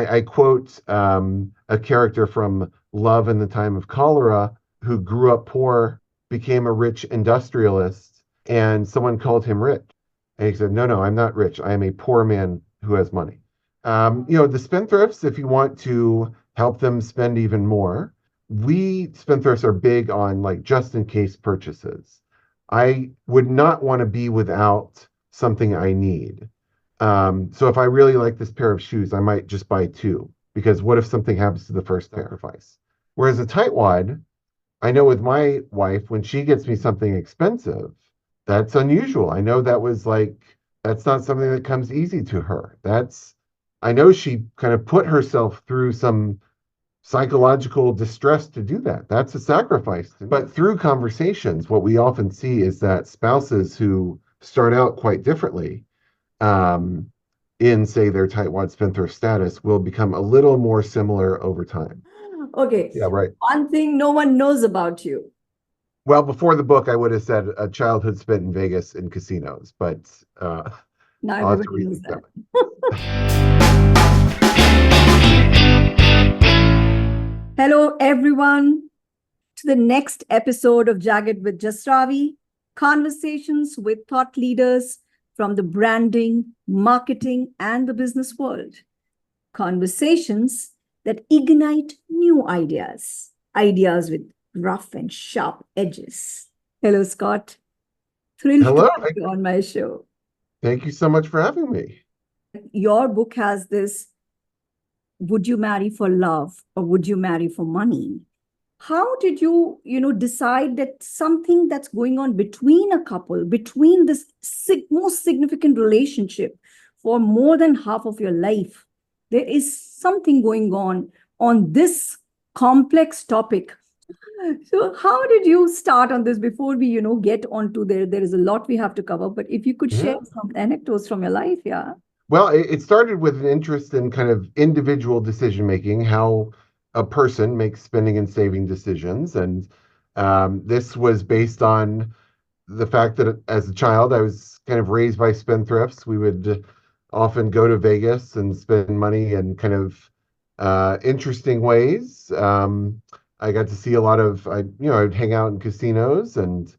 I quote a character from Love in the Time of Cholera who grew up poor, became a rich industrialist, and someone called him rich. And he said, no, no, I'm not rich. I am a poor man who has money. The spendthrifts, if you want to help them spend even more, we spendthrifts are big on like just in case purchases. I would not want to be without something I need. So if I really like this pair of shoes, I might just buy two because what if something happens to the first sacrifice? Whereas a tightwad, I know with my wife, when she gets me something expensive, that's unusual. I know that's not something that comes easy to her. I know she kind of put herself through some psychological distress to do that. That's a sacrifice. But through conversations, what we often see is that spouses who start out quite differently um, in, say, their tightwad spendthrift status will become a little more similar over time. Okay. Yeah, right. One thing no one knows about you. Well, before the book, I would have said a childhood spent in Vegas in casinos, but Now I'll have to everybody knows rethink that that. one. Hello, everyone, to the next episode of Jagged with Just Ravi, conversations with thought leaders from the branding, marketing, and the business world. Conversations that ignite new ideas, ideas with rough and sharp edges. Hello, Scott. Thrilled to Hello. have you on my show. Thank you so much for having me. Your book has this: would you marry for love or would you marry for money? How did you decide that something that's going on between a couple, between this most significant relationship for more than half of your life, there is something going on this complex topic? So how did you start on this? Before we get onto there is a lot we have to cover, but if you could share Yeah. some anecdotes from your life. Yeah. Well, it started with an interest in kind of individual decision making, how a person makes spending and saving decisions. And this was based on the fact that as a child, I was kind of raised by spendthrifts. We would often go to Vegas and spend money in kind of interesting ways. I got to see a lot of, I'd hang out in casinos and,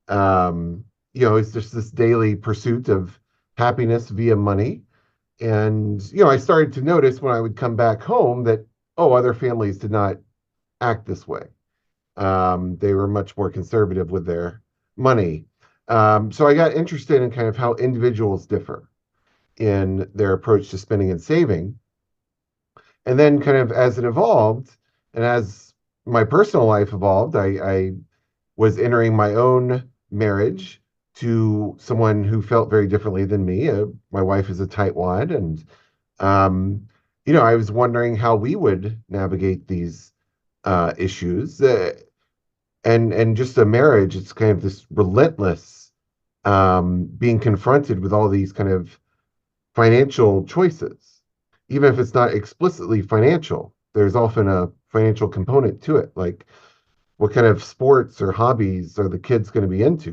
it's just this daily pursuit of happiness via money. And, I started to notice when I would come back home that, oh, other families did not act this way. They were much more conservative with their money. So I got interested in kind of how individuals differ in their approach to spending and saving. And then, kind of as it evolved, and as my personal life evolved, I was entering my own marriage to someone who felt very differently than me. My wife is a tightwad, and um, I was wondering how we would navigate these issues. And just a marriage, it's kind of this relentless being confronted with all these kind of financial choices. Even if it's not explicitly financial, there's often a financial component to it. Like, what kind of sports or hobbies are the kids going to be into?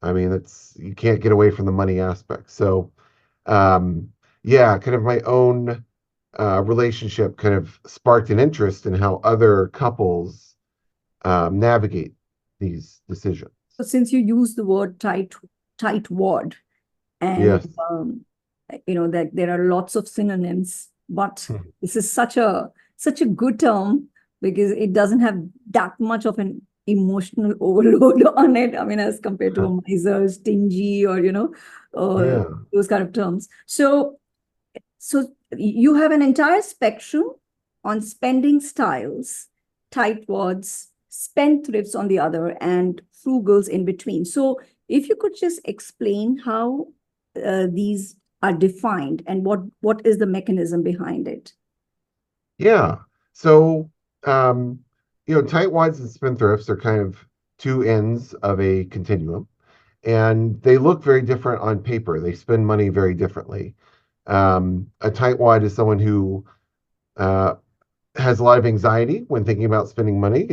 You can't get away from the money aspect. So, um, yeah, kind of my own relationship kind of sparked an interest in how other couples navigate these decisions. So since you use the word tight wad, and Yes. that there are lots of synonyms, but this is such a good term because it doesn't have that much of an emotional overload on it. I mean, as compared to a miser, stingy, or uh, Yeah. those kind of terms. So you have an entire spectrum on spending styles, tightwads, spendthrifts on the other, and frugals in between. So if you could just explain how these are defined and what is the mechanism behind it. Yeah. So, tightwads and spendthrifts are kind of two ends of a continuum, and they look very different on paper. They spend money very differently. A tightwad is someone who uh, has a lot of anxiety when thinking about spending money.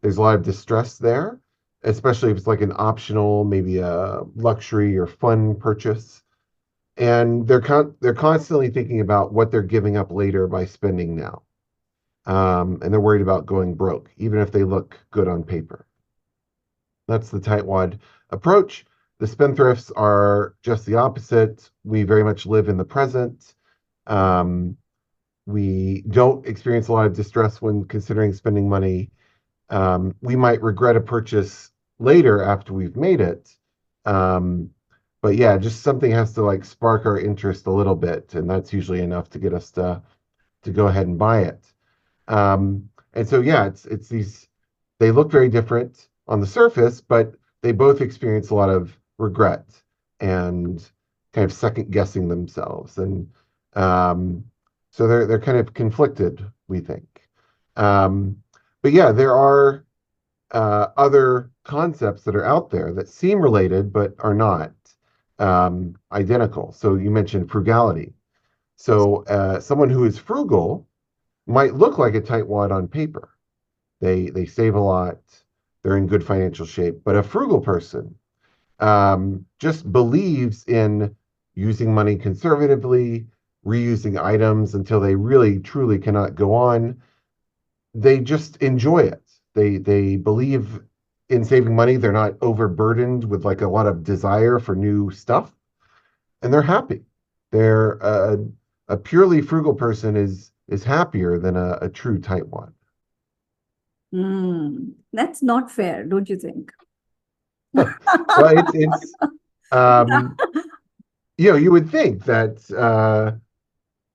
There's a lot of distress there, especially if it's like an optional, maybe a luxury or fun purchase. and they're constantly thinking about what they're giving up later by spending now. And they're worried about going broke, even if they look good on paper. That's the tightwad approach. The spendthrifts are just the opposite. We very much live in the present. Um, we don't experience a lot of distress when considering spending money. We might regret a purchase later after we've made it. Um, but yeah, just something has to like spark our interest a little bit, and that's usually enough to get us to go ahead and buy it. And so yeah, it's these they look very different on the surface, but they both experience a lot of regret and kind of second guessing themselves. And um, so they're kind of conflicted, we think. Um, but yeah, there are other concepts that are out there that seem related but are not identical. So you mentioned frugality. So someone who is frugal might look like a tightwad on paper. They save a lot. They're in good financial shape. But a frugal person just believes in using money conservatively, reusing items until they really truly cannot go on. They just enjoy it. They believe in saving money. They're not overburdened with like a lot of desire for new stuff, and they're happy. They're a purely frugal person is happier than a true tightwad. That's not fair, don't you think? Well, it's um, you would think that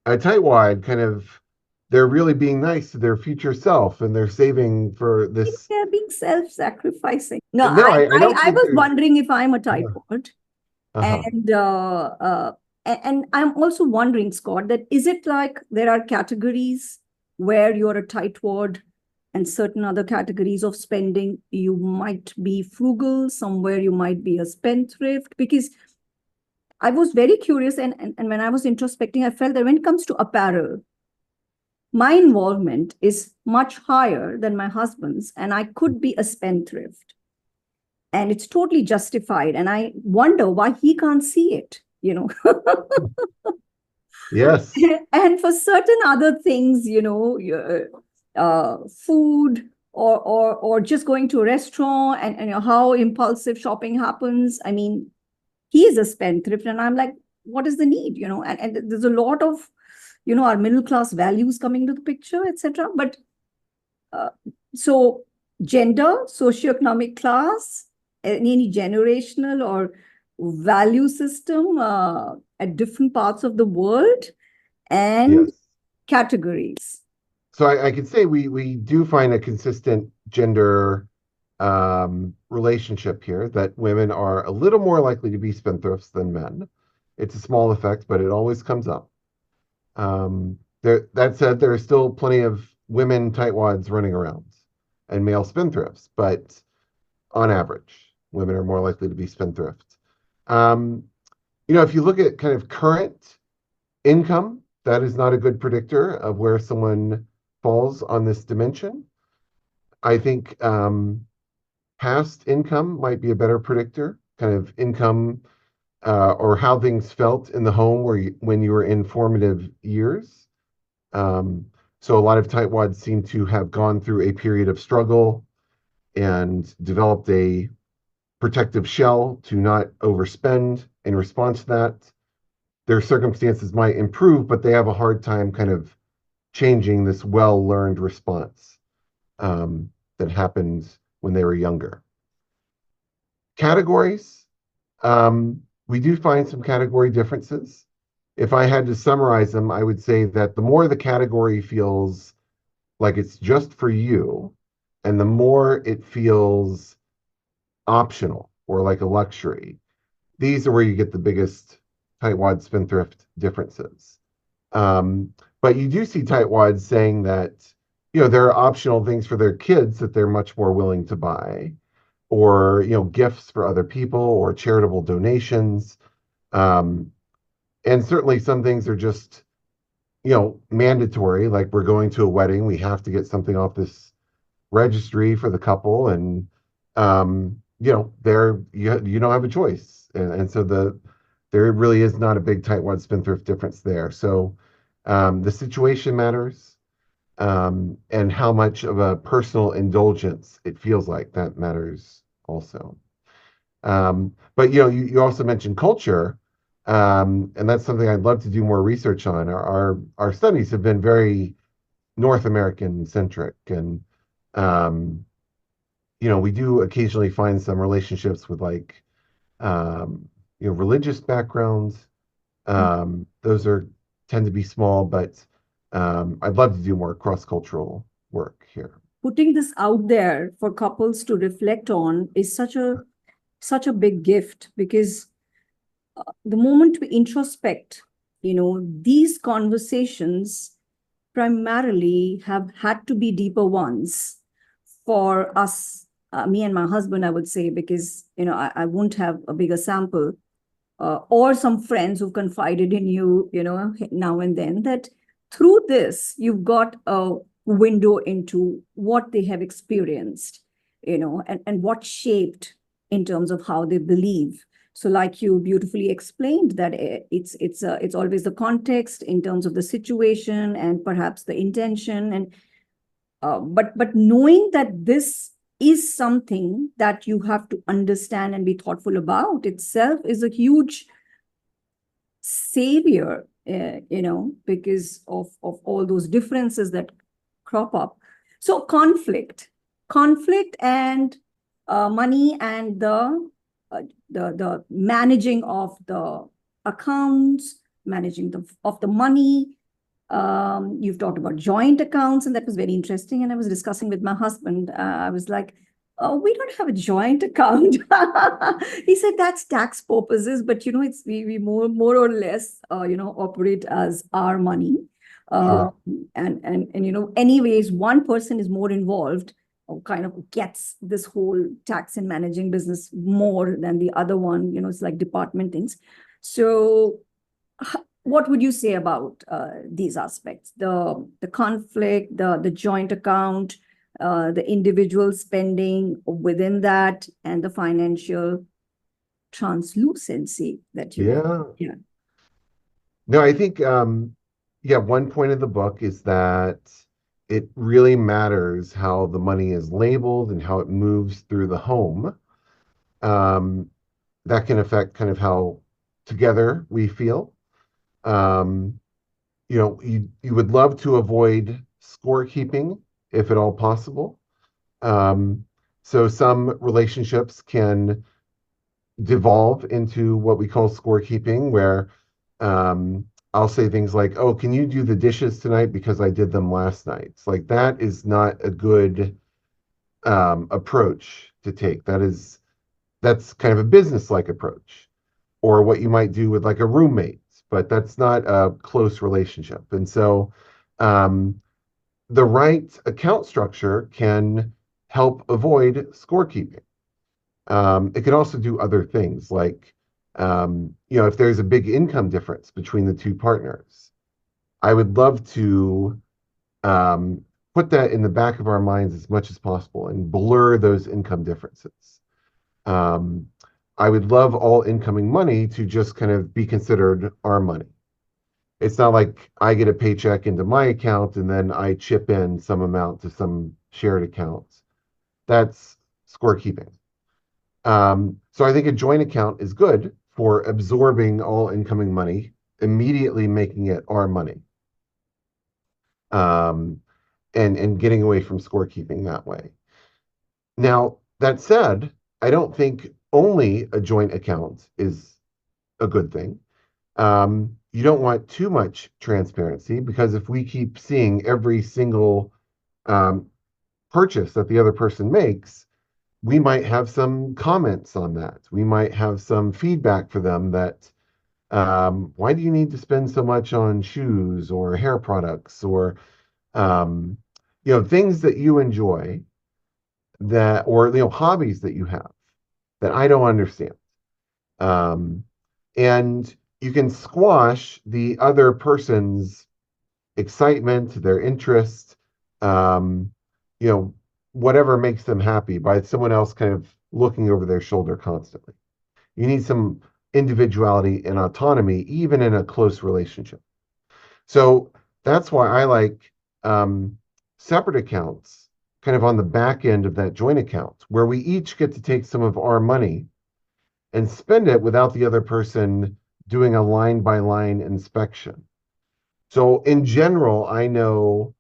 a tightwad kind of they're really being nice to their future self and they're saving for this. They're being self-sacrificing. No, No, I don't I think was there's. wondering if I'm a Uh, tightwad. uh-huh. And and I'm also wondering, Scott, that is it like there are categories where you're a tightwad and certain other categories of spending, you might be frugal, somewhere you might be a spendthrift? Because I was very curious, and when I was introspecting, I felt that when it comes to apparel, my involvement is much higher than my husband's, and I could be a spendthrift. And it's totally justified. And I wonder why he can't see it, you know. Yes. And for certain other things, food or just going to a restaurant and how impulsive shopping happens. I mean, he is a spendthrift, and I'm like, what is the need, and there's a lot of our middle class values coming to the picture, etc. But uh, so gender, socioeconomic class, any generational or value system at different parts of the world, and Yes. categories. So I could say we do find a consistent gender relationship here that women are a little more likely to be spendthrifts than men. It's a small effect, but it always comes up. That said, there are still plenty of women tightwads running around and male spendthrifts, but on average, women are more likely to be spendthrifts. Um, if you look at kind of current income, that is not a good predictor of where someone falls on this dimension. I think past income might be a better predictor, kind of income or how things felt in the home when you were in formative years. Um, so a lot of tightwads seem to have gone through a period of struggle and developed a protective shell to not overspend in response to that. Their circumstances might improve, but they have a hard time kind of changing this well-learned response that happened when they were younger. Categories, we do find some category differences. If I had to summarize them, I would say that the more the category feels like it's just for you, and the more it feels optional or like a luxury, these are where you get the biggest tightwad spendthrift differences. But you do see tightwads saying that, there are optional things for their kids that they're much more willing to buy, or, gifts for other people or charitable donations. Um, and certainly some things are just, mandatory, like we're going to a wedding, we have to get something off this registry for the couple, and there you don't have a choice, and so There really is not a big tightwad spendthrift difference there. So the situation matters, and how much of a personal indulgence it feels like, that matters also. But you also mentioned culture, and that's something I'd love to do more research on. Our studies have been very North American centric, and um, we do occasionally find some relationships with like religious backgrounds. Those are tend to be small, but I'd love to do more cross-cultural work here. Putting this out there for couples to reflect on is such a big gift, because the moment we introspect, these conversations primarily have had to be deeper ones for us, me and my husband, I would say, because, I won't have a bigger sample, or some friends who confided in you, now and then, that through this, you've got a window into what they have experienced, and what shaped in terms of how they believe. So, like you beautifully explained, that it's always the context in terms of the situation and perhaps the intention, and but knowing that this is something that you have to understand and be thoughtful about itself is a huge savior, because of all those differences that crop up. So conflict and money, and the managing of the accounts, managing of the money. You've talked about joint accounts, and that was very interesting. And I was discussing with my husband. I was like, "Oh, we don't have a joint account." He said that's tax purposes, but it's we more or less operate as our money. Uh, Sure. and anyways, one person is more involved, or kind of gets this whole tax and managing business more than the other one. It's like department things. So what would you say about these aspects, the conflict, the joint account, the individual spending within that, and the financial translucency that you mentioned? Yeah. Yeah. No, I think yeah, one point of the book is that it really matters how the money is labeled and how it moves through the home. Um, that can affect kind of how together we feel. Um, you would love to avoid scorekeeping if at all possible. Um, so some relationships can devolve into what we call scorekeeping, where I'll say things like, "Oh, can you do the dishes tonight because I did them last night?" It's like that is not a good approach to take. That's kind of a business-like approach, or what you might do with like a roommate, but that's not a close relationship. And so, um, the right account structure can help avoid scorekeeping. It can also do other things like, if there's a big income difference between the two partners, I would love to um, put that in the back of our minds as much as possible and blur those income differences. Um, I would love all incoming money to just kind of be considered our money. It's not like I get a paycheck into my account and then I chip in some amount to some shared accounts. That's scorekeeping. So I think a joint account is good for absorbing all incoming money, immediately making it our money, um, and getting away from scorekeeping that way. Now, that said, I don't think only a joint account is a good thing. You don't want too much transparency, because if we keep seeing every single um, purchase that the other person makes, we might have some comments on that. We might have some feedback for them that, why do you need to spend so much on shoes or hair products, or um, things that you enjoy, that, or hobbies that you have that I don't understand. Um, and you can squash the other person's excitement, their interest, um, you know, whatever makes them happy, by someone else kind of looking over their shoulder constantly. You need some individuality and autonomy, even in a close relationship. So that's why I like separate accounts, kind of on the back end of that joint account, where we each get to take some of our money and spend it without the other person doing a line by line inspection. So in general, I know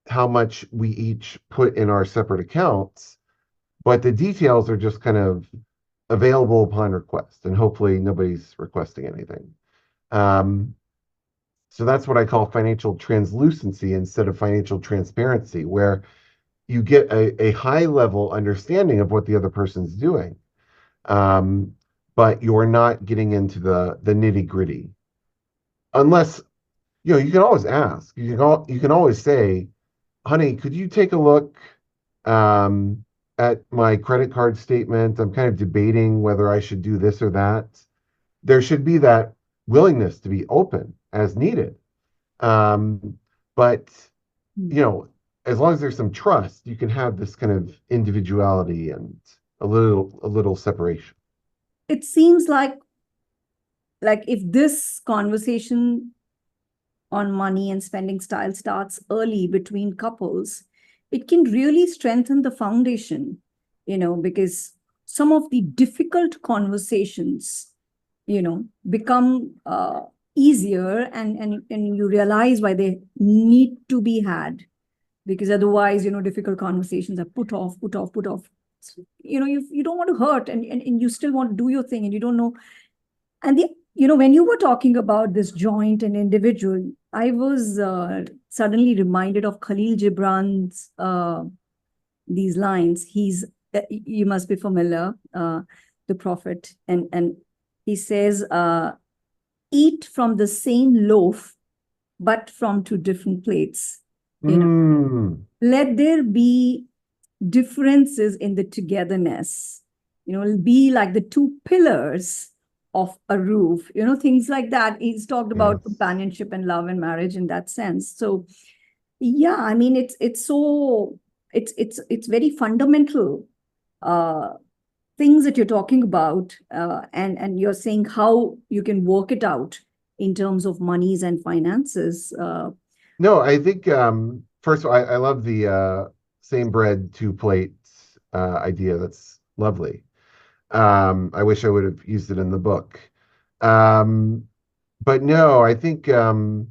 how much we each put in our separate accounts, but the details are just kind of available upon request, and hopefully nobody's requesting anything. Um, so that's what I call financial translucency instead of financial transparency, where you get a high level understanding of what the other person's doing, um, but you're not getting into the nitty gritty. Unless, you can always ask. You can always say, honey, could you take a look um, at my credit card statement? I'm kind of debating whether I should do this or that. There should be that willingness to be open as needed. But, you know, as long as there's some trust, you can have this kind of individuality and a little separation. It seems like if this conversation on money and spending style starts early between couples, it can really strengthen the foundation, because some of the difficult conversations, become easier, and you realize why they need to be had, because otherwise, difficult conversations are put off, put off, put off. You don't want to hurt, and you still want to do your thing, and you don't know. And when you were talking about this joint and individual, I was suddenly reminded of Khalil Gibran's these lines. You must be familiar, the prophet, and he says, "Eat from the same loaf, but from two different plates." Mm, Let there be differences in the togetherness. Be like the two pillars of a roof, things like that. He's talked about yes. companionship and love and marriage in that sense. So yeah, I mean, it's very fundamental things that you're talking about, and you're saying how you can work it out in terms of monies and finances. No, I think first of all, I love the same bread, two plates idea. That's lovely. I wish I would have used it in the book. Um, but no, I think you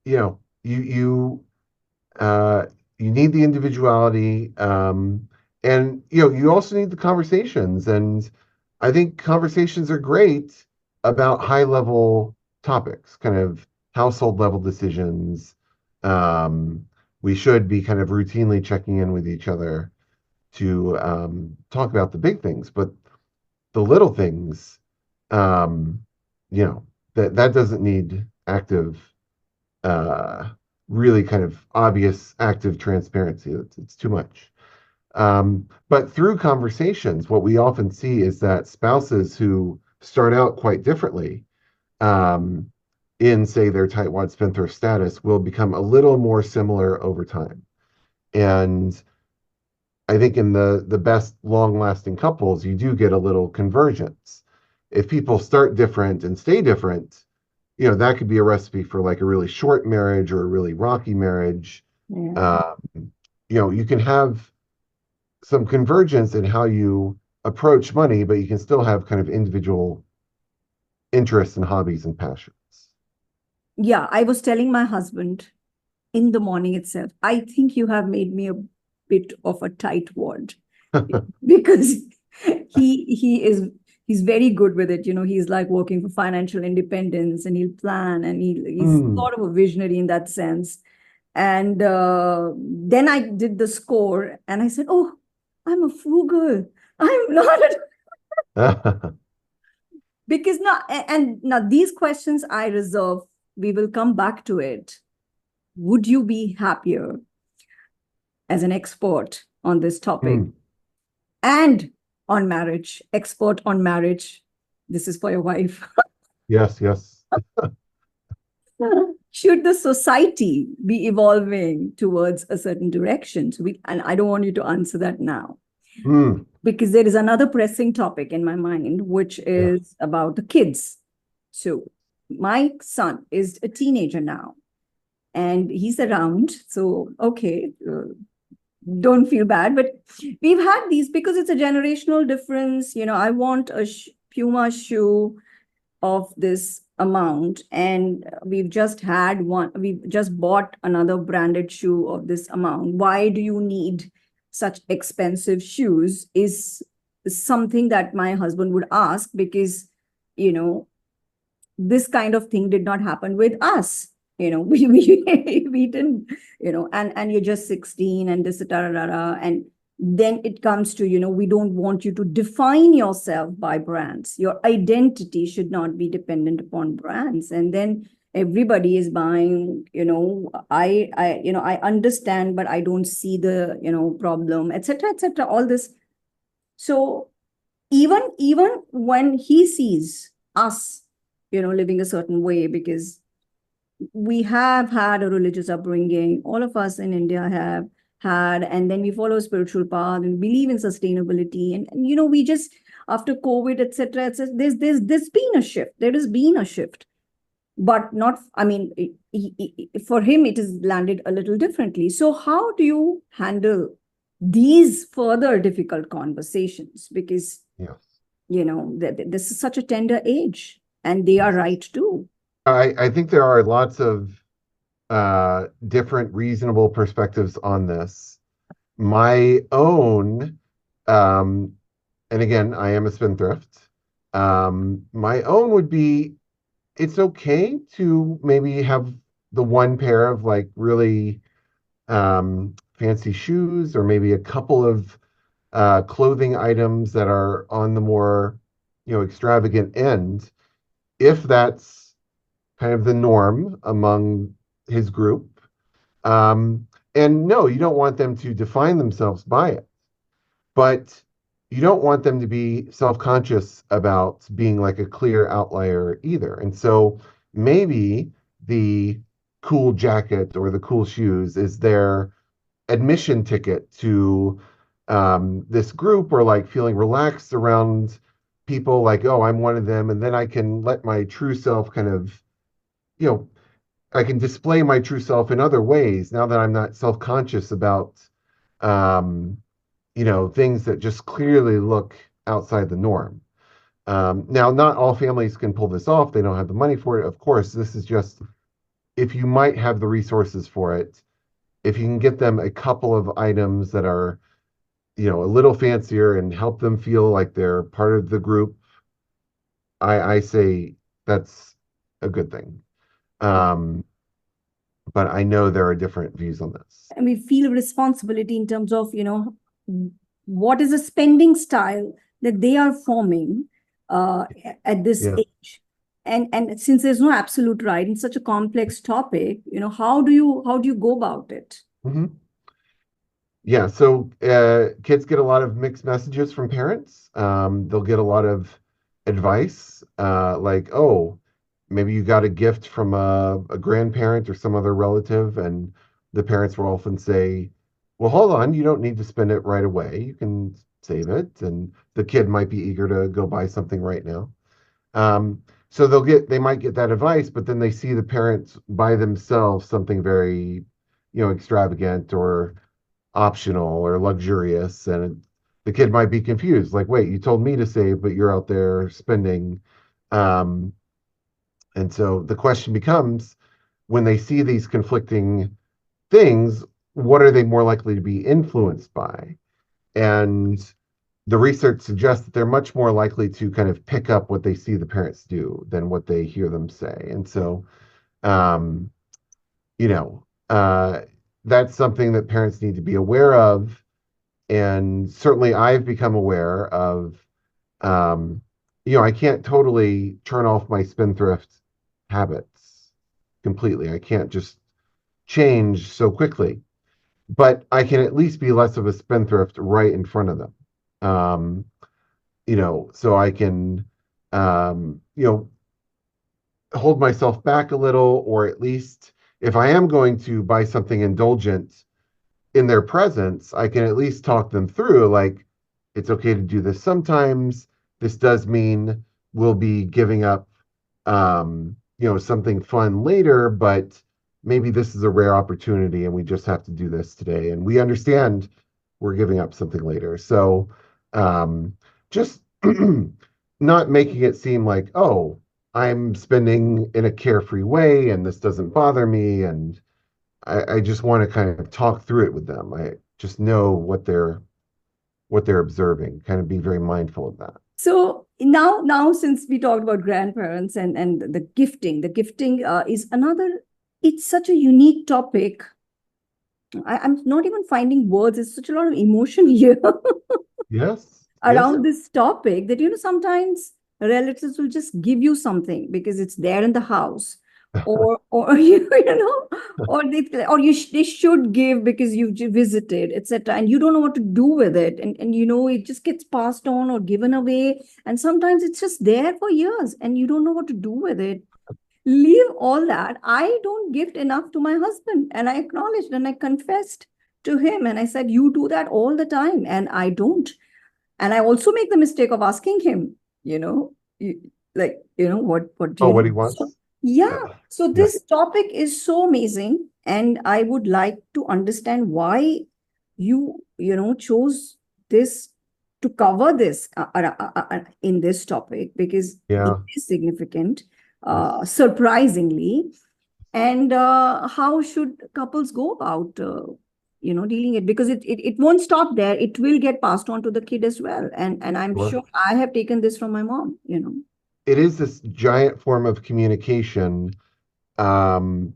know, uh, you need the individuality, and you also need the conversations. And I think conversations are great about high level topics, kind of household level decisions. Um, we should be kind of routinely checking in with each other to talk about the big things, but the little things, um, that doesn't need active, uh, really kind of obvious active transparency. It's too much. But through conversations, what we often see is that spouses who start out quite differently, um, in, say, their tightwad spendthrift status will become a little more similar over time. And I think in the best long-lasting couples, you do get a little convergence. If people start different and stay different, that could be a recipe for like a really short marriage or a really rocky marriage. Yeah. You can have some convergence in how you approach money, but you can still have kind of individual interests and hobbies and passions. Yeah, I was telling my husband in the morning itself, I think you have made me a bit of a tightwad, because he's very good with it. He's like working for financial independence, and he'll plan, and he's Mm. sort of a visionary in that sense. And then I did the score, and I said, "Oh, I'm a frugal. I'm not because now, and now these questions I reserve. We will come back to it. Would you be happier as an expert on this topic Mm. and on marriage, expert on marriage? This is for your wife. Yes, yes. Should the society be evolving towards a certain direction? And I don't want you to answer that now. Mm, because there is another pressing topic in my mind, which yeah. is about the kids. So my son is a teenager now, and he's around. So, okay, don't feel bad, but we've had these because it's a generational difference. I want a Puma shoe of this amount, and we've just bought another branded shoe of this amount. Why do you need such expensive shoes is something that my husband would ask, because you know this kind of thing did not happen with us. We didn't, and you're just 16 and this, da, da, da, da. And then it comes to, we don't want you to define yourself by brands. Your identity should not be dependent upon brands. And then everybody is buying, I understand, but I don't see the, problem, etc., etc., all this. So even when he sees us, living a certain way, because we have had a religious upbringing, all of us in India have had, and then we follow a spiritual path and believe in sustainability, and we just, after COVID, etc., etc., there's been a shift. There has been a shift, but not, I mean, for him it has landed a little differently. So how do you handle these further difficult conversations? Because Yes. this is such a tender age, and they are Yes. right too. I think there are lots of different reasonable perspectives on this. My own, um, and again, I am a spendthrift. My own would be it's okay to maybe have the one pair of like really fancy shoes, or maybe a couple of clothing items that are on the more, extravagant end, if that's kind of the norm among his group. Um, and no, you don't want them to define themselves by it, but you don't want them to be self-conscious about being like a clear outlier either. And so maybe the cool jacket or the cool shoes is their admission ticket to this group, or like feeling relaxed around people like, oh, I'm one of them. And then I can let my true self kind of, you know, I can display my true self in other ways now that I'm not self-conscious about, um, things that just clearly look outside the norm. Now, not all families can pull this off. They don't have the money for it. Of course, this is just if you might have the resources for it, if you can get them a couple of items that are, a little fancier and help them feel like they're part of the group, I say that's a good thing. Um, but I know there are different views on this. And we feel responsibility in terms of, what is a spending style that they are forming uh, at this Yeah. age. And since there's no absolute right in such a complex topic, how do you go about it? Mhm. Yeah, so kids get a lot of mixed messages from parents. They'll get a lot of advice, like, oh, maybe you got a gift from a grandparent or some other relative, and the parents will often say, well, hold on, you don't need to spend it right away. You can save it. And the kid might be eager to go buy something right now. So they might get that advice, but then they see the parents buy themselves something very, extravagant or optional or luxurious, and the kid might be confused, like, wait, you told me to save, but you're out there spending. um, and so the question becomes, when they see these conflicting things, what are they more likely to be influenced by? And the research suggests that they're much more likely to kind of pick up what they see the parents do than what they hear them say. And so, um, you know that's something that parents need to be aware of. And certainly I've become aware of, I can't totally turn off my spendthrift habits completely. I can't just change so quickly, but I can at least be less of a spendthrift right in front of them. Um, so I can, hold myself back a little, or at least if I am going to buy something indulgent in their presence, I can at least talk them through, like, it's okay to do this sometimes. This does mean we'll be giving up, something fun later, but maybe this is a rare opportunity and we just have to do this today. And we understand we're giving up something later. So, just not making it seem like, oh, I'm spending in a carefree way and this doesn't bother me. And I just want to kind of talk through it with them. I just know what they're observing, kind of be very mindful of that. So now since we talked about grandparents and the gifting is another. It's such a unique topic. I'm not even finding words. There's such a lot of emotion here Yes, yes. around this topic that, sometimes relatives will just give you something because it's there in the house, or they should give because you visited, etc., and you don't know what to do with it, and it just gets passed on or given away, and sometimes it's just there for years and you don't know what to do with it. Leave all that. I don't gift enough to my husband, and I acknowledged and I confessed to him, and I said, you do that all the time and I don't. And I also make the mistake of asking him, what do Oh, you what he need? So, wants? yeah. Yeah, So yeah, this topic is so amazing. And I would like to understand why chose this to cover this in this topic, because it yeah. is significant, Yes. surprisingly. And how should couples go about dealing it, because it won't stop there. It will get passed on to the kid as well, and I'm Sure. sure I have taken this from my mom. It is this giant form of communication, um,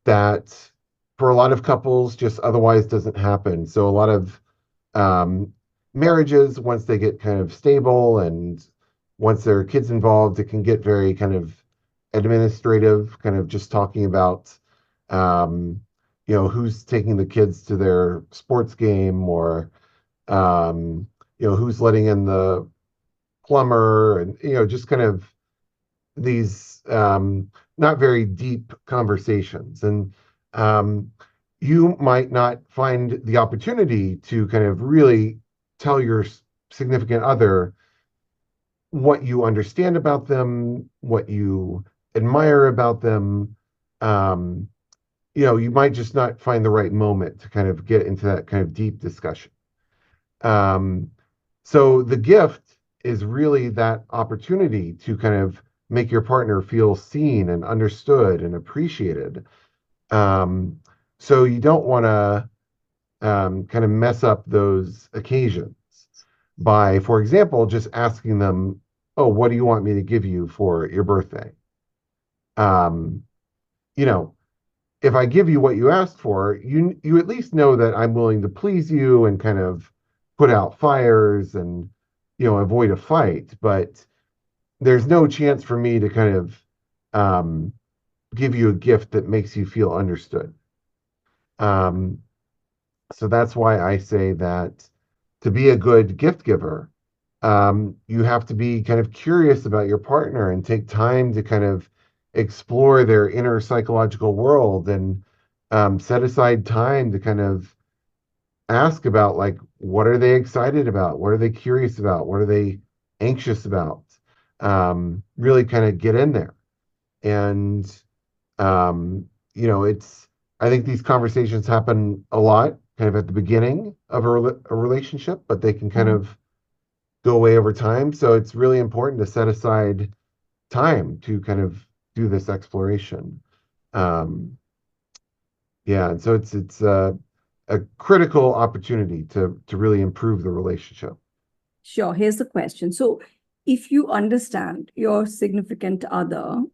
that for a lot of couples just otherwise doesn't happen. So a lot of um, marriages, once they get kind of stable and once there are kids involved, it can get very kind of administrative, kind of just talking about, um, who's taking the kids to their sports game, or, who's letting in the plumber, and, just kind of these not very deep conversations. And um, you might not find the opportunity to kind of really tell your significant other what you understand about them, what you admire about them. Um, you might just not find the right moment to kind of get into that kind of deep discussion. Um, so the gift is really that opportunity to kind of make your partner feel seen and understood and appreciated. Um, so you don't want to kind of mess up those occasions by, for example, just asking them, "Oh, what do you want me to give you for your birthday?" Um, you know, if I give you what you asked for, you at least know that I'm willing to please you and kind of put out fires and avoid a fight. But there's no chance for me to kind of um, give you a gift that makes you feel understood. Um, so that's why I say that to be a good gift giver, you have to be kind of curious about your partner and take time to kind of explore their inner psychological world, and set aside time to kind of ask about, like, what are they excited about? What are they curious about? What are they anxious about? Really kind of get in there. And, um, I think these conversations happen a lot kind of at the beginning of a relationship, but they can kind of go away over time. So it's really important to set aside time to kind of do this exploration. Um, yeah, and so it's a critical opportunity to really improve the relationship. Sure. Here's the question. So if you understand your significant other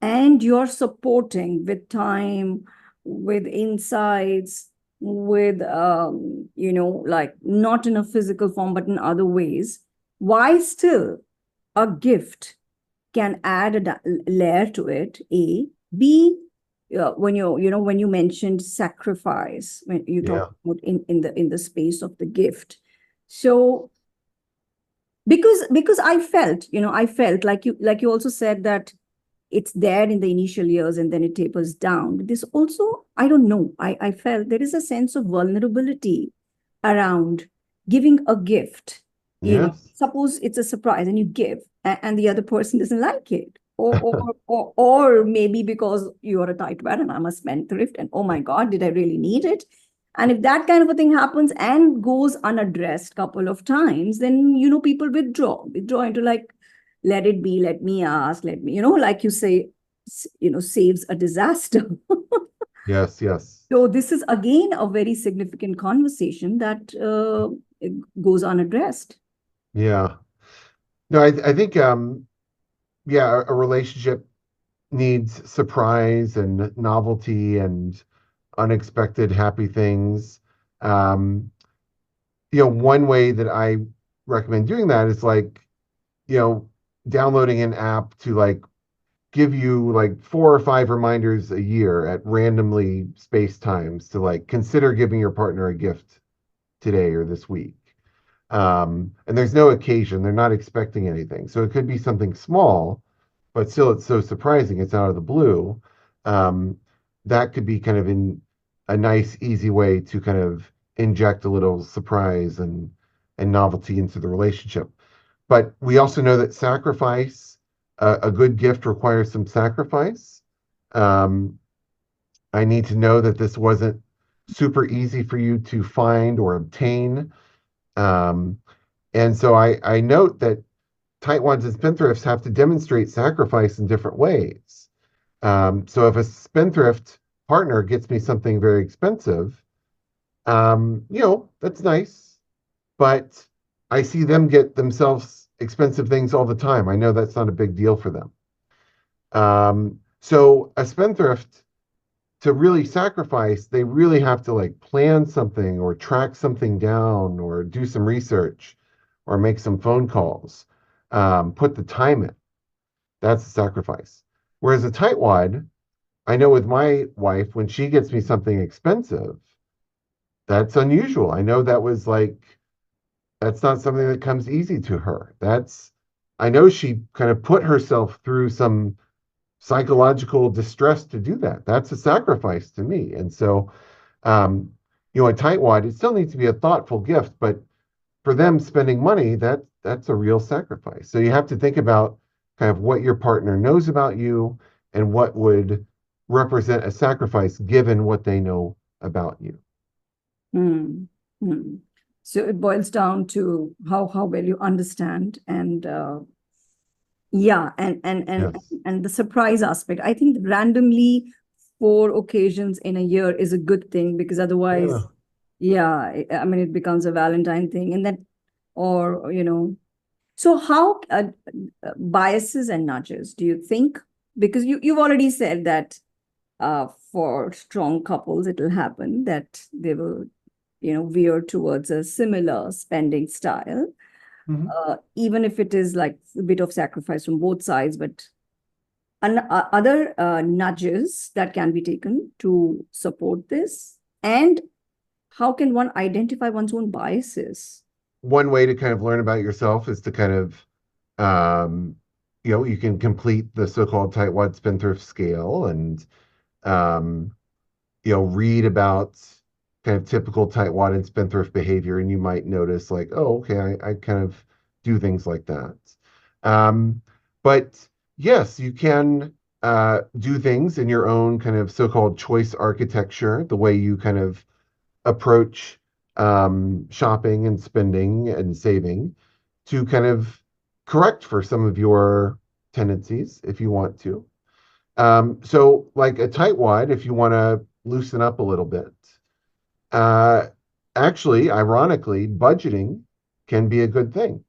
and you're supporting with time, with insights, with like not in a physical form but in other ways, why still a gift can add a layer to it? A. B, when you mentioned sacrifice, when you talk Yeah, about in the space of the gift. So because I felt like you also said that it's there in the initial years and then it tapers down. This also, I don't know, I felt there is a sense of vulnerability around giving a gift, Yes. suppose it's a surprise and you give, and the other person doesn't like it. Or maybe because you're a tightwad and I'm a spendthrift, and oh my God, did I really need it? And if that kind of a thing happens and goes unaddressed couple of times, then people withdraw into like, let it be, let me ask, let me, like you say, saves a disaster. Yes, yes. So this is again a very significant conversation that goes unaddressed. Yeah. No, I think yeah, a relationship needs surprise and novelty and unexpected happy things. Um, one way that I recommend doing that is like, you know, downloading an app to like give you like 4 or 5 reminders a year at randomly spaced times to like consider giving your partner a gift today or this week. And there's no occasion, they're not expecting anything. So it could be something small, but still it's so surprising, it's out of the blue. Um, that could be kind of in a nice, easy way to kind of inject a little surprise and novelty into the relationship. But we also know that sacrifice, a good gift requires some sacrifice. Um, I need to know that this wasn't super easy for you to find or obtain. Um, and so I note that tightwads and spendthrifts have to demonstrate sacrifice in different ways. So if a spendthrift partner gets me something very expensive, that's nice, but I see them get themselves expensive things all the time. I know that's not a big deal for them. So a spendthrift to really sacrifice, they really have to like plan something or track something down or do some research or make some phone calls, put the time in. That's a sacrifice. Whereas a tightwad, I know with my wife, when she gets me something expensive, that's unusual. I know that was like, that's not something that comes easy to her. I know she kind of put herself through some psychological distress to do that. That's a sacrifice to me. And so, um, a tightwad, it still needs to be a thoughtful gift, but for them spending money, that's a real sacrifice. So you have to think about kind of what your partner knows about you and what would represent a sacrifice given what they know about you. Hmm. Hmm. So it boils down to how well you understand, and yeah, Yes. and the surprise aspect. I think randomly 4 occasions in a year is a good thing, because otherwise, Yeah. yeah, I mean, it becomes a Valentine thing, and then, or so how biases and nudges, do you think? Because you've already said that for strong couples, it will happen that they will, veer towards a similar spending style, Mhm. even if it is like a bit of sacrifice from both sides, but other nudges that can be taken to support this. And how can one identify one's own biases? One way to kind of learn about yourself is to kind of, um, you can complete the so-called Tightwad Spendthrift scale and, um, read about kind of typical tightwad and spendthrift behavior, and you might notice like, oh, okay, I kind of do things like that. But yes, you can do things in your own kind of so-called choice architecture, the way you kind of approach shopping and spending and saving to kind of correct for some of your tendencies if you want to. So like a tightwad, if you want to loosen up a little bit, uh, actually, ironically, budgeting can be a good thing.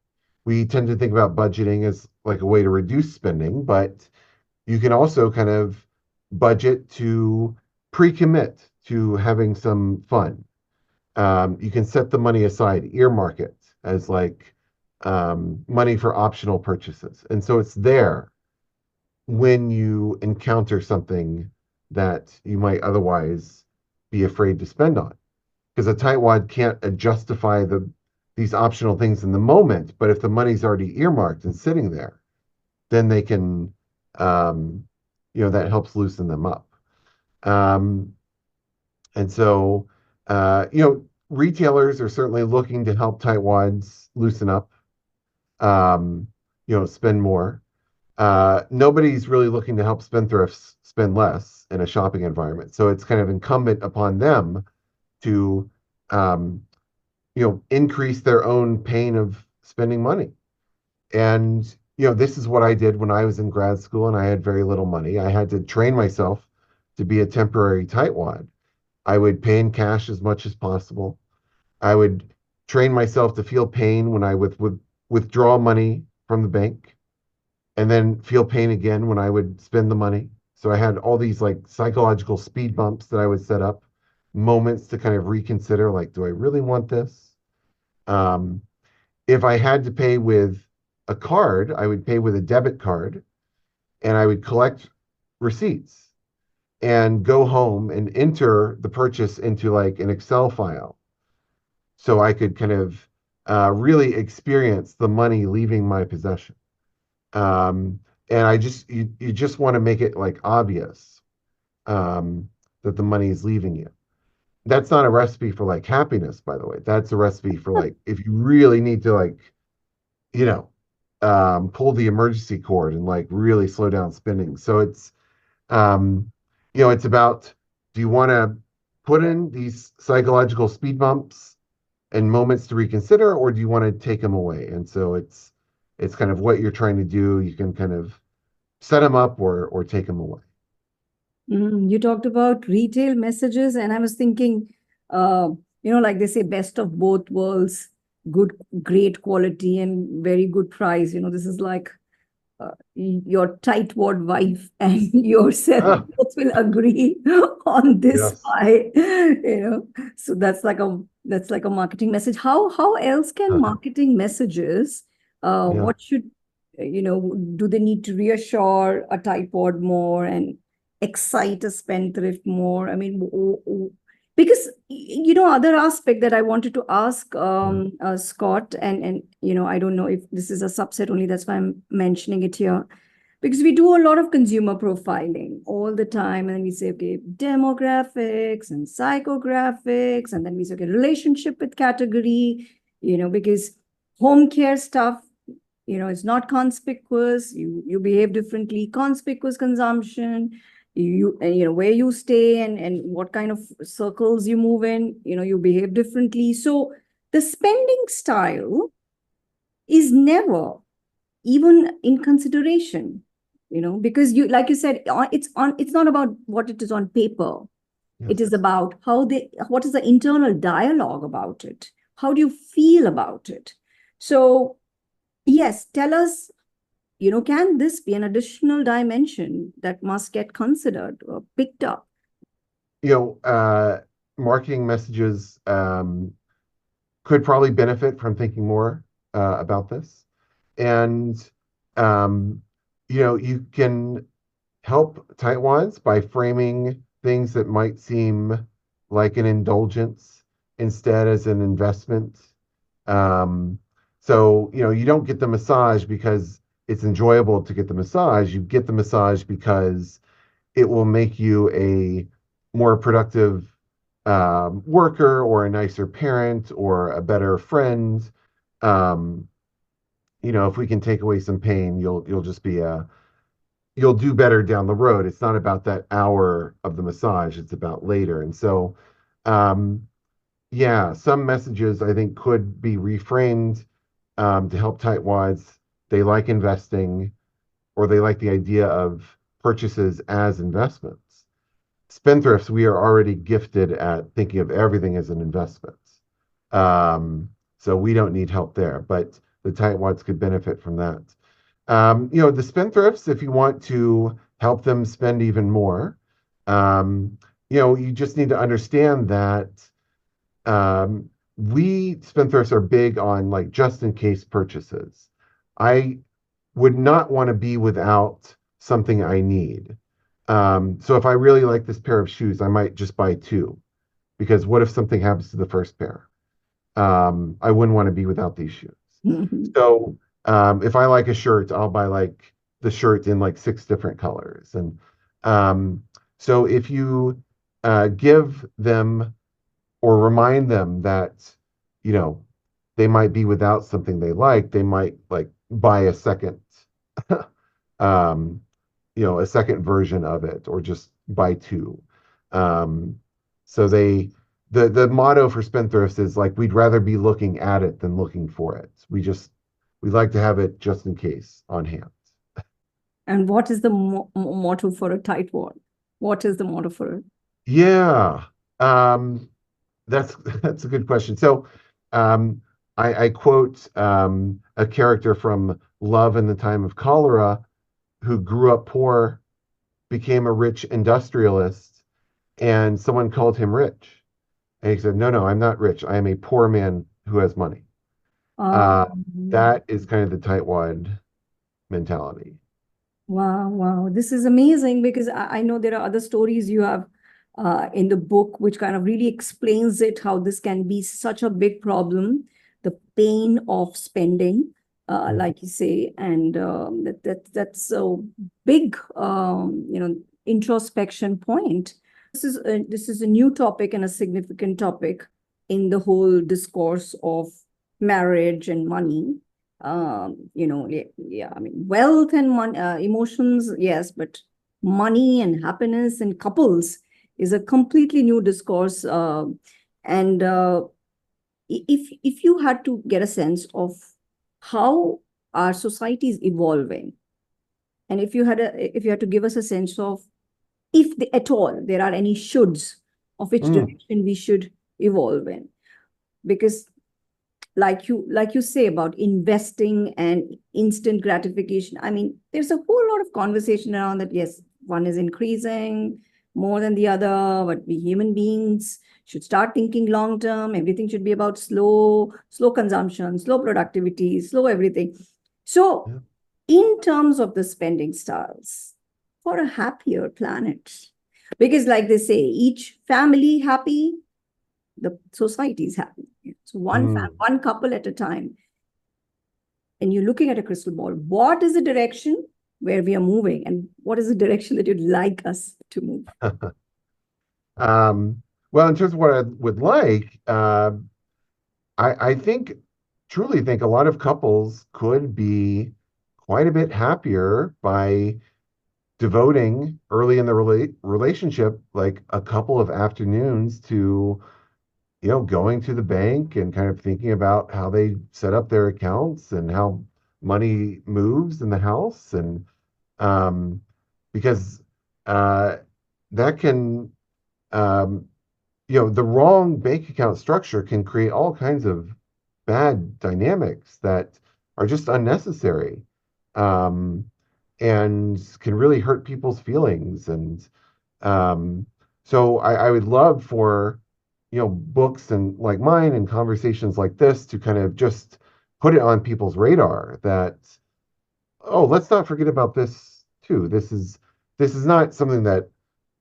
We tend to think about budgeting as like a way to reduce spending, but you can also kind of budget to pre-commit to having some fun. You can set the money aside, earmark it as like money for optional purchases. And so it's there when you encounter something that you might otherwise be afraid to spend on. Because a tightwad can't justify these optional things in the moment, but if the money's already earmarked and sitting there, then they can, um, that helps loosen them up. Um, and so, retailers are certainly looking to help tightwads loosen up, um, spend more. Nobody's really looking to help spendthrifts spend less in a shopping environment. So it's kind of incumbent upon them to, um, increase their own pain of spending money. And, this is what I did when I was in grad school and I had very little money. I had to train myself to be a temporary tightwad. I would pay in cash as much as possible. I would train myself to feel pain when I would withdraw money from the bank and then feel pain again when I would spend the money. So I had all these like psychological speed bumps that I would set up, moments to kind of reconsider, like, do I really want this? Um, if I had to pay with a card, I would pay with a debit card and I would collect receipts and go home and enter the purchase into like an Excel file so I could kind of really experience the money leaving my possession. Um, and you just want to make it like obvious that the money is leaving you. That's not a recipe for like happiness, by the way. That's a recipe for like if you really need to like, you know, pull the emergency cord and like really slow down spending. So um, it's about, do you want to put in these psychological speed bumps and moments to reconsider, or do you want to take them away? And so it's kind of what you're trying to do. You can kind of set them up or take them away. You talked about retail messages, and I was thinking, uh, like they say, best of both worlds, great quality and very good price. This is like your tightwad wife and yourself Ah, both will agree on this yes. buy. So that's like a marketing message. How else can marketing messages? Yeah. What should do they need to reassure a tightwad more and excite a spendthrift more? I mean, because other aspect that I wanted to ask Yeah. Scott, and I don't know if this is a subset only, that's why I'm mentioning it here, because we do a lot of consumer profiling all the time, and we say, okay, demographics and psychographics, and then we say, okay, relationship with category, because home care stuff, it's not conspicuous, you behave differently. Conspicuous consumption, where you stay and what kind of circles you move in, you behave differently. So the spending style is never even in consideration, because like you said, it's not about what it is on paper. It Yes. is about what is the internal dialogue about it, how do you feel about it. So yes, tell us, can this be an additional dimension that must get considered or picked up? You know, marketing messages could probably benefit from thinking more about this. And, um, you can help tightwads by framing things that might seem like an indulgence instead as an investment. Um, so, you don't get the massage because it's enjoyable to get the massage. You get the massage because it will make you a more productive worker or a nicer parent or a better friend. Um, if we can take away some pain, you'll just be you'll do better down the road. It's not about that hour of the massage, it's about later. And so um, yeah, some messages I think could be reframed to help tightwads. They like investing, or they like the idea of purchases as investments. Spendthrifts, we are already gifted at thinking of everything as an investment. So we don't need help there, but the tightwads could benefit from that. The spendthrifts, if you want to help them spend even more, you just need to understand that we spendthrifts are big on like just in case purchases. I would not want to be without something I need. So if I really like this pair of shoes, I might just buy two because what if something happens to the first pair? I wouldn't want to be without these shoes. Mhm. So if I like a shirt, I'll buy like the shirt in like six different colors. And so if you give them or remind them that, you know, they might be without something they like. They might like buy a second, um, a second version of it, or just buy two. Um, so the motto for Spendthrifts is like, we'd rather be looking at it than looking for it. We like to have it just in case on hand. And what is the motto for a tightwad? What is the motto for it? Yeah. Um, That's that's a good question. So, um, I quote a character from Love in the Time of Cholera, who grew up poor, became a rich industrialist, and someone called him rich, and he said, "No, no, I'm not rich. I am a poor man who has money." Uh, Um, that is kind of the tightwad mentality. Wow, wow. This is amazing because I know there are other stories you have in the book which kind of really explains it, how this can be such a big problem, the pain of spending, like you say, and that's a big, introspection point. This is a new topic and a significant topic in the whole discourse of marriage and money. Yeah, I mean, wealth and emotions, yes, but money and happiness and couples is a completely new discourse. And if you had to get a sense of how our society is evolving, and if you had to give us a sense of, if at all there are any shoulds of which Mm, direction we should evolve in, because like you say about investing and instant gratification, I mean, there's a whole lot of conversation around that. Yes, one is increasing more than the other, but we human beings should start thinking long term. Everything should be about slow consumption, slow productivity, slow everything. So yeah. in terms of the spending styles for a happier planet, because like they say, each family happy, the society is happy. So Mm. one couple at a time. And you're looking at a crystal ball. What is the direction where we are moving, and what is the direction that you'd like us to move? Well, in terms of what I would like, I think, truly think a lot of couples could be quite a bit happier by devoting early in the relationship, like a couple of afternoons to, going to the bank and kind of thinking about how they set up their accounts and how money moves in the house. And um, because uh, that can, um, the wrong bank account structure can create all kinds of bad dynamics that are just unnecessary, um, and can really hurt people's feelings. And um, so I would love for, books and like mine and conversations like this to kind of just put it on people's radar that, oh, let's not forget about this too. This is not something that,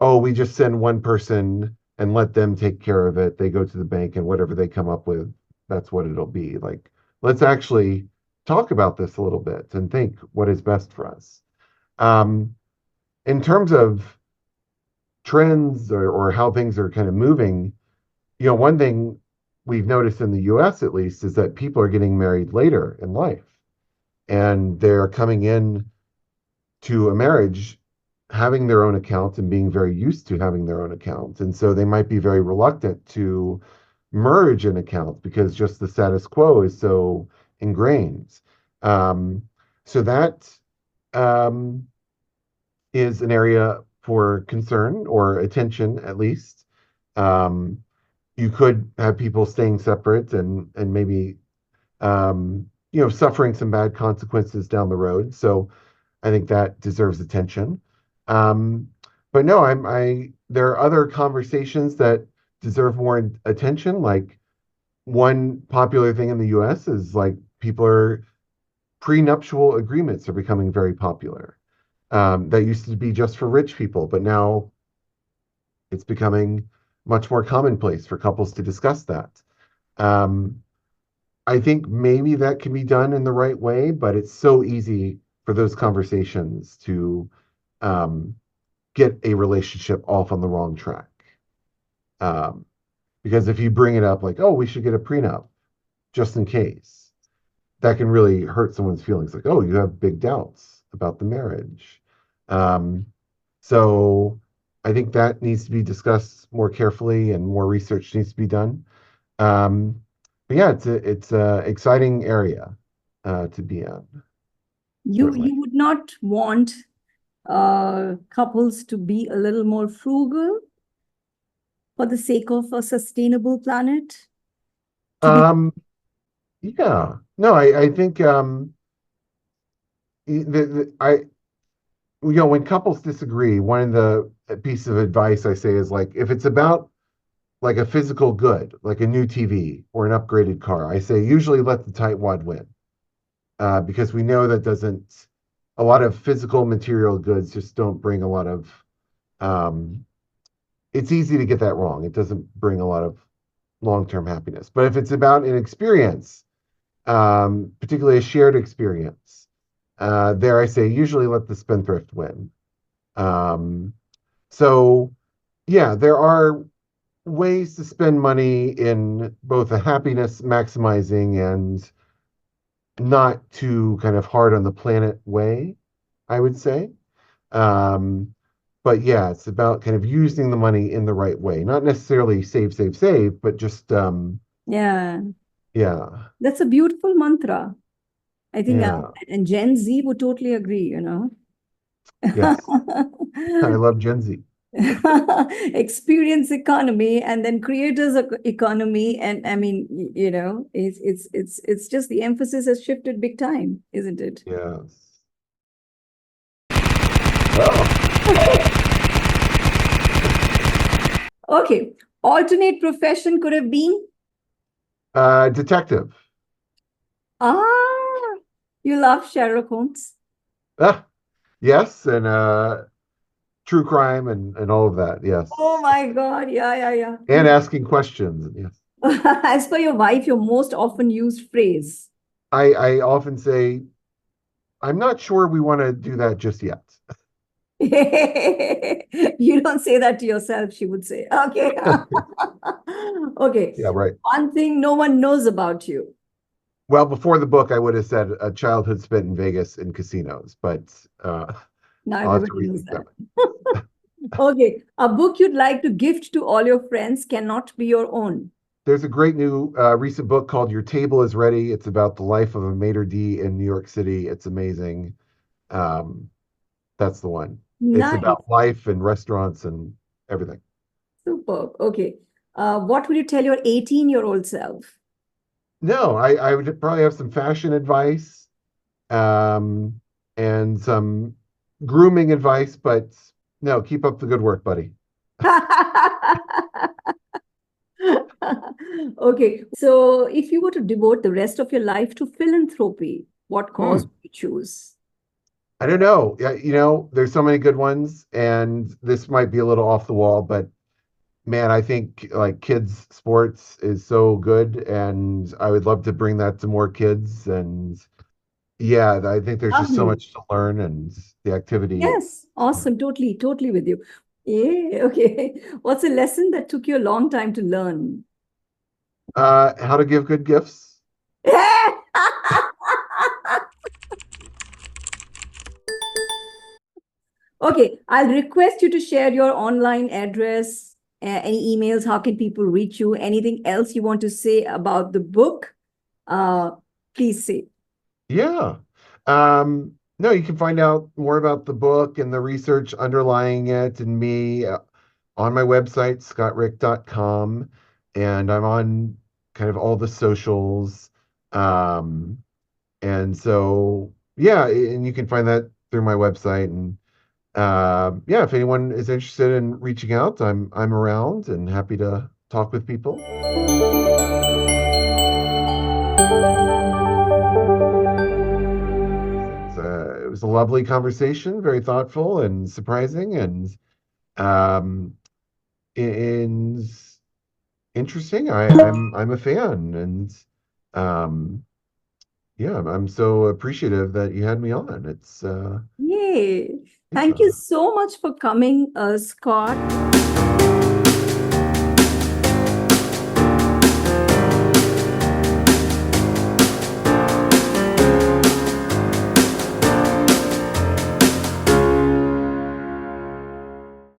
oh, we just send one person and let them take care of it. They go to the bank and whatever they come up with, that's what it'll be. Like, let's actually talk about this a little bit and think what is best for us. Um, in terms of trends, or how things are kind of moving, one thing we've noticed in the US at least is that people are getting married later in life, and they're coming in to a marriage having their own account and being very used to having their own account. And so they might be very reluctant to merge an account because just the status quo is so ingrained. Um, so that um, is an area for concern or attention, at least. Um, you could have people staying separate and maybe suffering some bad consequences down the road. So I think that deserves attention. Um, but no, there are other conversations that deserve more attention. Like, one popular thing in the US is like, prenuptial agreements are becoming very popular. That used to be just for rich people, but now it's becoming much more commonplace for couples to discuss that. Um, I think maybe that can be done in the right way, but it's so easy for those conversations to um, get a relationship off on the wrong track. Um, Because if you bring it up like, oh, we should get a prenup just in case, that can really hurt someone's feelings. Like, oh, you have big doubts about the marriage. Um, so I think that needs to be discussed more carefully and more research needs to be done. Um, but yeah, it's a exciting area to be in, certainly. You would not want couples to be a little more frugal for the sake of a sustainable planet? To be Um, yeah, no, I think when couples disagree, one of the pieces of advice I say is like, if it's about like a physical good, like a new TV or an upgraded car, I say usually let the tightwad win, because we know that doesn't a lot of physical material goods just don't bring a lot of um, it's easy to get that wrong. It doesn't bring a lot of long-term happiness. But if it's about an experience, particularly a shared experience, there I say usually let the spendthrift win. Um, so yeah, there are ways to spend money in both a happiness maximizing and not too kind of hard on the planet way, I would say. Um, but yeah, it's about kind of using the money in the right way, not necessarily save, save, save, but just Yeah, yeah, that's a beautiful mantra. I think, yeah, and Gen Z would totally agree, you know. yes. I love Gen Z. Experience economy and then creators economy, and I mean, you know, it's just the emphasis has shifted big time, isn't it? Yes. Oh, Okay, alternate profession could have been, detective. ah, you love Sherlock Holmes. Ah, yes, and true crime and all of that. Oh Yes, my God, yeah. and asking questions. Yes, As per your wife, your most often used phrase. I often say I'm not sure we want to do that just yet. You don't say that to yourself, she would say. Okay. Okay. Yeah, right. One thing no one knows about you. Well, before the book, I would have said a childhood spent in Vegas in casinos, but Now I'll have to everybody knows rethink that. that. Okay. A book you'd like to gift to all your friends cannot be your own. There's a great new recent book called Your Table is Ready. It's about the life of a maitre d' in New York City. It's amazing. Um, that's the one. It's Nice. about life and restaurants and everything. Superb. Okay. What would you tell your 18-year-old self? No, I would probably have some fashion advice, um, and some grooming advice, but no, keep up the good work, buddy. Okay. So if you were to devote the rest of your life to philanthropy, what cause Hmm. would you choose? I don't know. Yeah, there's so many good ones, and this might be a little off the wall, but man, I think like kids sports is so good, and I would love to bring that to more kids. And yeah, I think there's just so Lovely. much to learn, and the activity. Yes. Awesome. Totally with you. Yeah. Okay. What's a lesson that took you a long time to learn? How to give good gifts. Okay. I'll request you to share your online address, any emails, how can people reach you, anything else you want to say about the book? Uh, please say. Yeah. No, you can find out more about the book and the research underlying it and me on my website, scottrick.com. And I'm on kind of all the socials. Um, and so, yeah, and you can find that through my website. And yeah, if anyone is interested in reaching out, I'm around and happy to talk with people. It was a lovely conversation, very thoughtful and surprising, and um, and interesting. I'm a fan, and um, yeah, I'm so appreciative that you had me on. It's Yay. Thank you yeah. so much for coming, Scott.